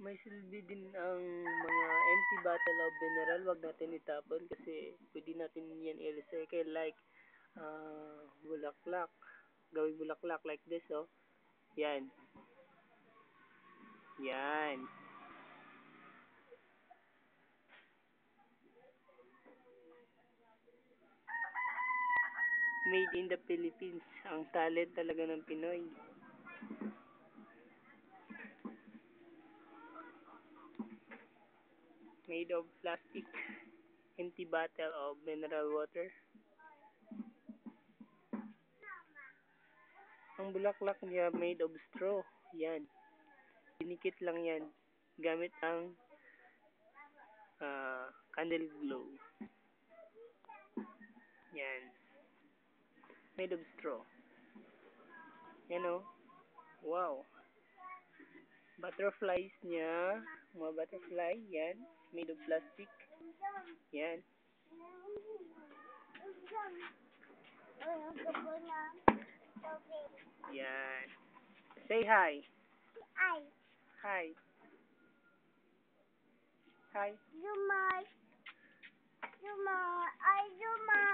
May silbi din ang mga empty bottle of mineral. Wag natin itapon kasi pwede natin yan i-recycle like bulaklak. Gawing bulaklak like this, oh. Yan. Yan. Made in the Philippines. Ang talent talaga ng Pinoy. Made of plastic. Empty bottle of mineral water. Ang bulaklak niya made of straw. Yan. Dinikit lang yan. Gamit ang candle glow. Yan. Made of straw. Yan, oh. Wow. Butterflies niya. Mga butterfly. Yan. Made of plastic. Yan. Yan. Say hi. Hi. Hi. Hi. Zuma. Zuma. I Zuma.